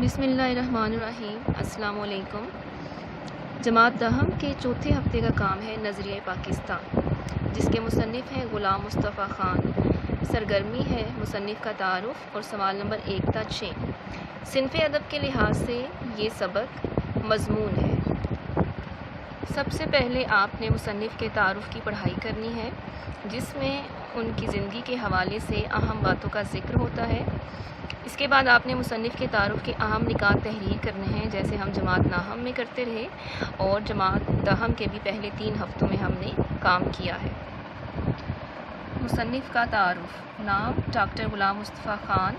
بسم اللہ الرحمن الرحیم۔ السلام علیکم۔ جماعت دہم کے چوتھے ہفتے کا کام ہے نظریہ پاکستان، جس کے مصنف ہیں غلام مصطفیٰ خان۔ سرگرمی ہے مصنف کا تعارف اور سوال نمبر 1 تا 6۔ صنف ادب کے لحاظ سے یہ سبق مضمون ہے۔ سب سے پہلے آپ نے مصنف کے تعارف کی پڑھائی کرنی ہے، جس میں ان کی زندگی کے حوالے سے اہم باتوں کا ذکر ہوتا ہے۔ اس کے بعد آپ نے مصنف کے تعارف کے اہم نکات تحریر کرنے ہیں، جیسے ہم جماعت ناہم میں کرتے رہے اور جماعت دہم کے بھی پہلے 3 ہفتوں میں ہم نے کام کیا ہے۔ مصنف کا تعارف: نام ڈاکٹر غلام مصطفیٰ خان،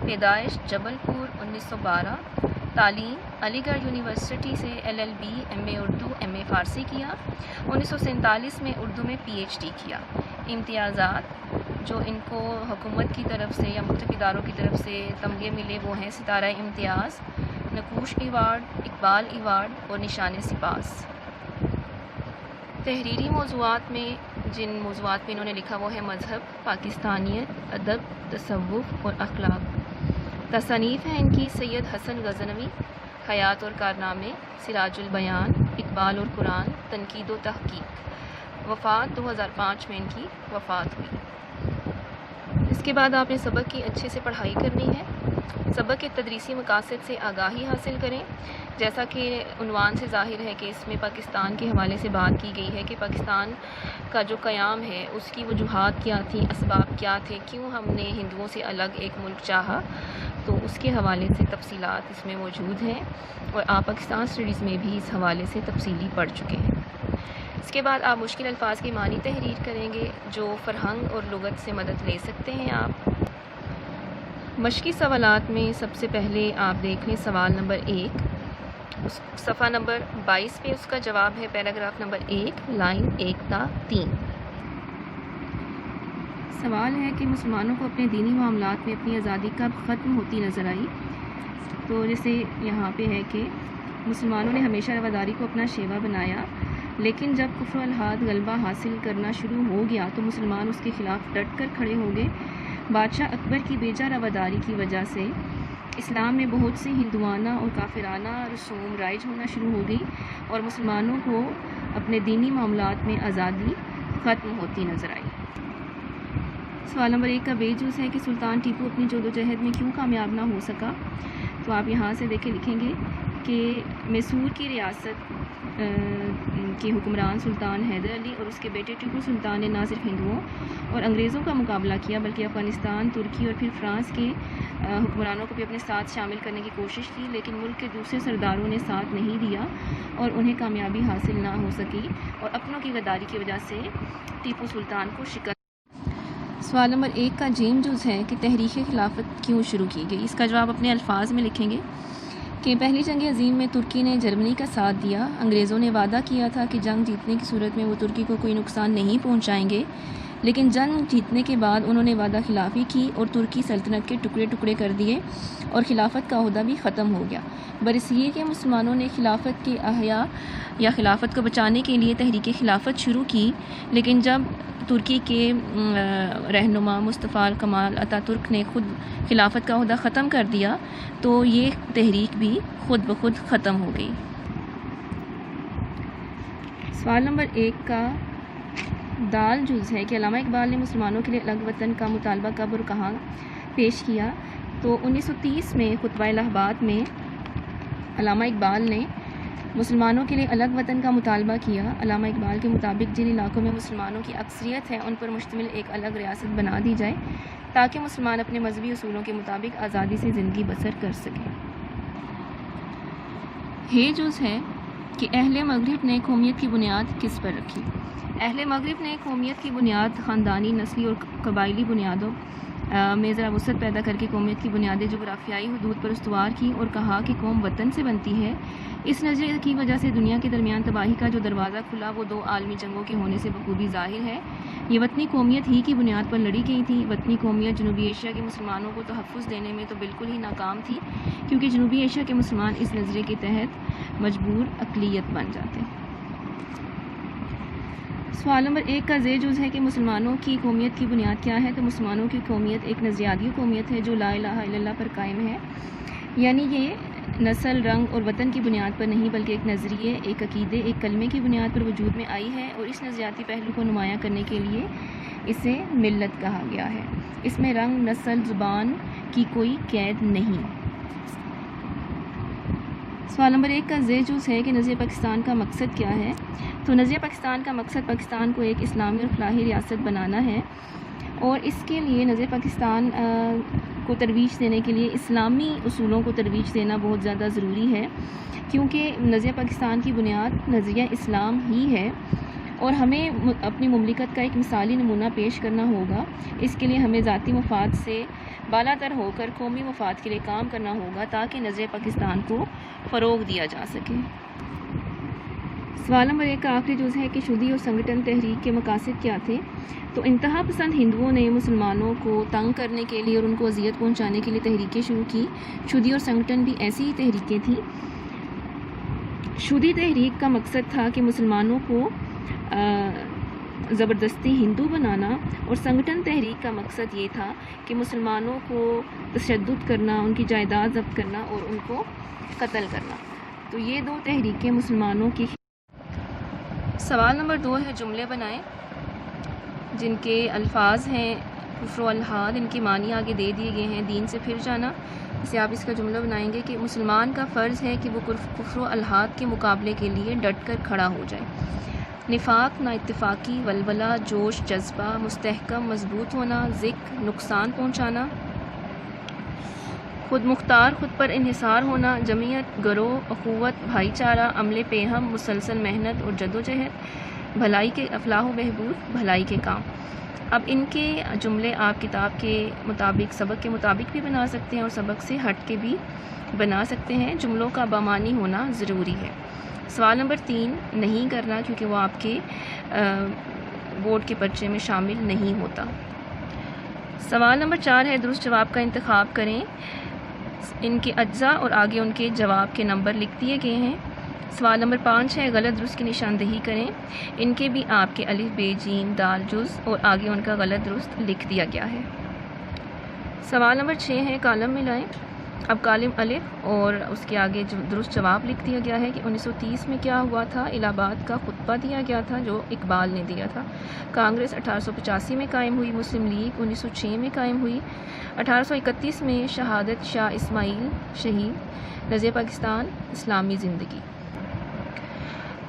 پیدائش جبل پور 1912، تعلیم علی گڑھ یونیورسٹی سے LLB MA اردو MA فارسی کیا، 1947 میں اردو میں PhD کیا۔ امتیازات جو ان کو حکومت کی طرف سے یا مختلف اداروں کی طرف سے تمغے ملے وہ ہیں ستارہ امتیاز، نقوش ایوارڈ، اقبال ایوارڈ اور نشان سپاس۔ تحریری موضوعات میں جن موضوعات پہ انہوں نے لکھا وہ ہے مذہب، پاکستانیت، ادب، تصوف اور اخلاق۔ تصانیف ہیں ان کی سید حسن غزنوی، حیات اور کارنامے، سراج البیان، اقبال اور قرآن، تنقید و تحقیق۔ وفات 2005 میں ان کی وفات ہوئی۔ اس کے بعد آپ نے سبق کی اچھے سے پڑھائی کرنی ہے۔ سبق کے تدریسی مقاصد سے آگاہی حاصل کریں، جیسا کہ عنوان سے ظاہر ہے کہ اس میں پاکستان کے حوالے سے بات کی گئی ہے کہ پاکستان کا جو قیام ہے اس کی وجوہات کیا تھیں، اسباب کیا تھے، کیوں ہم نے ہندوؤں سے الگ ایک ملک چاہا، تو اس کے حوالے سے تفصیلات اس میں موجود ہیں اور آپ پاکستان اسٹڈیز میں بھی اس حوالے سے تفصیلی پڑھ چکے ہیں۔ اس کے بعد آپ مشکل الفاظ کے معنی تحریر کریں گے، جو فرہنگ اور لغت سے مدد لے سکتے ہیں آپ۔ مشقی سوالات میں سب سے پہلے آپ دیکھ لیں سوال نمبر 1، صفحہ نمبر 22 پہ اس کا جواب ہے پیراگراف نمبر 1 لائن 1 تا 3۔ سوال ہے کہ مسلمانوں کو اپنے دینی معاملات میں اپنی آزادی کب ختم ہوتی نظر آئی؟ تو جیسے یہاں پہ ہے کہ مسلمانوں نے ہمیشہ رواداری کو اپنا شیوا بنایا، لیکن جب کفر و الحاد غلبہ حاصل کرنا شروع ہو گیا تو مسلمان اس کے خلاف ڈٹ کر کھڑے ہو گئے۔ بادشاہ اکبر کی بیجا رواداری کی وجہ سے اسلام میں بہت سی ہندوانہ اور کافرانہ رسوم رائج ہونا شروع ہو گئی اور مسلمانوں کو اپنے دینی معاملات میں آزادی ختم ہوتی نظر آئی۔ سوال نمبر 1 کا بے جز ہے کہ سلطان ٹیپو اپنی جدوجہد میں کیوں کامیاب نہ ہو سکا؟ تو آپ یہاں سے لکھیں گے کہ میسور کی ریاست کے حکمران سلطان حیدر علی اور اس کے بیٹے ٹیپو سلطان نے نہ صرف ہندوؤں اور انگریزوں کا مقابلہ کیا بلکہ افغانستان، ترکی اور پھر فرانس کے حکمرانوں کو بھی اپنے ساتھ شامل کرنے کی کوشش کی، لیکن ملک کے دوسرے سرداروں نے ساتھ نہیں دیا اور انہیں کامیابی حاصل نہ ہو سکی اور اپنوں کی غداری کی وجہ سے ٹیپو سلطان کو شکست۔ سوال نمبر 1 کا جیم جز ہے کہ تحریک خلافت کیوں شروع کی گئی؟ اس کا جواب اپنے الفاظ میں لکھیں گے کہ پہلی جنگ عظیم میں ترکی نے جرمنی کا ساتھ دیا۔ انگریزوں نے وعدہ کیا تھا کہ جنگ جیتنے کی صورت میں وہ ترکی کو کوئی نقصان نہیں پہنچائیں گے، لیکن جنگ جیتنے کے بعد انہوں نے وعدہ خلافی کی اور ترکی سلطنت کے ٹکڑے ٹکڑے کر دیے اور خلافت کا عہدہ بھی ختم ہو گیا۔ برصغیر کے مسلمانوں نے خلافت کے احیاء یا خلافت کو بچانے کے لیے تحریک خلافت شروع کی، لیکن جب ترکی کے رہنما مصطفیٰ کمال اتا ترک نے خود خلافت کا عہدہ ختم کر دیا تو یہ تحریک بھی خود بخود ختم ہو گئی۔ سوال نمبر 1 کا دال جز ہے کہ علامہ اقبال نے مسلمانوں کے لیے الگ وطن کا مطالبہ کب اور کہاں پیش کیا؟ تو 1930 میں خطبہ الہ آباد میں علامہ اقبال نے مسلمانوں کے لیے الگ وطن کا مطالبہ کیا۔ علامہ اقبال کے مطابق جن علاقوں میں مسلمانوں کی اکثریت ہے ان پر مشتمل ایک الگ ریاست بنا دی جائے تاکہ مسلمان اپنے مذہبی اصولوں کے مطابق آزادی سے زندگی بسر کر سکیں۔ ہے جز ہے کہ اہل مغرب نے قومیت کی بنیاد کس پر رکھی؟ اہل مغرب نے قومیت کی بنیاد خاندانی، نسلی اور قبائلی بنیادوں میں ذرا وسعت پیدا کر کے قومیت کی بنیادیں جغرافیائی حدود پر استوار کی اور کہا کہ قوم وطن سے بنتی ہے۔ اس نظریے کی وجہ سے دنیا کے درمیان تباہی کا جو دروازہ کھلا وہ 2 عالمی جنگوں کے ہونے سے بخوبی ظاہر ہے۔ یہ وطنی قومیت ہی کی بنیاد پر لڑی گئی تھی۔ وطنی قومیت جنوبی ایشیا کے مسلمانوں کو تحفظ دینے میں تو بالکل ہی ناکام تھی، کیونکہ جنوبی ایشیا کے مسلمان اس نظریے کے تحت مجبور اقلیت بن جاتے۔ سوال نمبر 1 کا ذیل جز ہے کہ مسلمانوں کی قومیت کی بنیاد کیا ہے؟ تو مسلمانوں کی قومیت ایک نظریاتی قومیت ہے جو لا الہ الا اللہ پر قائم ہے۔ یعنی یہ نسل، رنگ اور وطن کی بنیاد پر نہیں بلکہ ایک نظریے، ایک عقیدے، ایک کلمے کی بنیاد پر وجود میں آئی ہے، اور اس نظریاتی پہلو کو نمایاں کرنے کے لیے اسے ملت کہا گیا ہے۔ اس میں رنگ، نسل، زبان کی کوئی قید نہیں۔ سوال نمبر 1 کا زیر جز ہے کہ نظریہ پاکستان کا مقصد کیا ہے؟ تو نظریہ پاکستان کا مقصد پاکستان کو ایک اسلامی اور فلاحی ریاست بنانا ہے، اور اس کے لیے نظریہ پاکستان کو ترویج دینے کے لیے اسلامی اصولوں کو ترویج دینا بہت زیادہ ضروری ہے، کیونکہ نظریہ پاکستان کی بنیاد نظریہ اسلام ہی ہے، اور ہمیں اپنی مملکت کا ایک مثالی نمونہ پیش کرنا ہوگا۔ اس کے لیے ہمیں ذاتی مفاد سے بالاتر ہو کر قومی مفاد کے لیے کام کرنا ہوگا تاکہ نظریہ پاکستان کو فروغ دیا جا سکے۔ سوال نمبر 1 کا آخری جز ہے کہ شودی اور سنگٹن تحریک کے مقاصد کیا تھے؟ تو انتہا پسند ہندوؤں نے مسلمانوں کو تنگ کرنے کے لیے اور ان کو اذیت پہنچانے کے لیے تحریکیں شروع کی۔ شودی اور سنگٹن بھی ایسی ہی تحریکیں تھیں۔ شودی تحریک کا مقصد تھا کہ مسلمانوں کو زبردستی ہندو بنانا، اور سنگٹن تحریک کا مقصد یہ تھا کہ مسلمانوں کو تشدد کرنا، ان کی جائیداد ضبط کرنا اور ان کو قتل کرنا۔ تو یہ دو تحریکیں مسلمانوں کی۔ سوال نمبر 2 ہے جملے بنائیں جن کے الفاظ ہیں کفر و الحاد، ان کے معنی آگے دے دیے گئے ہیں۔ دین سے پھر جانا، اسے آپ اس کا جملہ بنائیں گے کہ مسلمان کا فرض ہے کہ وہ کفر و الحاد کے مقابلے کے لیے ڈٹ کر کھڑا ہو جائے۔ نفاق، نا اتفاقی، ولولہ، جوش، جذبہ، مستحکم، مضبوط ہونا، ذکر، نقصان پہنچانا، خود مختار، خود پر انحصار ہونا، جمعیت، گروہ، اخوت، بھائی چارہ، عمل پیہم، مسلسل محنت اور جدوجہد، بھلائی کے افلاح و بہبود، بھلائی کے کام۔ اب ان کے جملے آپ کتاب کے مطابق، سبق کے مطابق بھی بنا سکتے ہیں اور سبق سے ہٹ کے بھی بنا سکتے ہیں۔ جملوں کا بامانی ہونا ضروری ہے۔ سوال نمبر 3 نہیں کرنا، کیونکہ وہ آپ کے بورڈ کے پرچے میں شامل نہیں ہوتا۔ سوال نمبر 4 ہے درست جواب کا انتخاب کریں۔ ان کے اجزاء اور آگے ان کے جواب کے نمبر لکھ دیے گئے ہیں۔ سوال نمبر 5 ہے غلط درست کی نشاندہی کریں۔ ان کے بھی آپ کے الف، ب، ج، د جز اور آگے ان کا غلط درست لکھ دیا گیا ہے۔ سوال نمبر 6 ہے کالم ملائیں۔ اب کالم الف اور اس کے آگے درست جواب لکھ دیا گیا ہے کہ 1930 میں کیا ہوا تھا۔ الہ آباد کا خطبہ دیا گیا تھا جو اقبال نے دیا تھا۔ کانگریس 1885 میں قائم ہوئی۔ مسلم لیگ 1906 میں قائم ہوئی۔ 1831 میں شہادت شاہ اسماعیل شہید۔ نظریہ پاکستان، اسلامی زندگی۔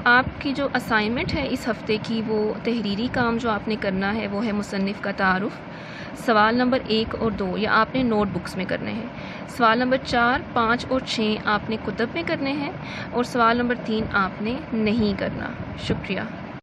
آپ کی جو اسائنمنٹ ہے اس ہفتے کی، وہ تحریری کام جو آپ نے کرنا ہے وہ ہے مصنف کا تعارف۔ سوال نمبر 1 اور 2 یہ آپ نے نوٹ بکس میں کرنے ہیں۔ سوال نمبر 4، 5 اور 6 آپ نے کتب میں کرنے ہیں، اور سوال نمبر 3 آپ نے نہیں کرنا۔ شکریہ۔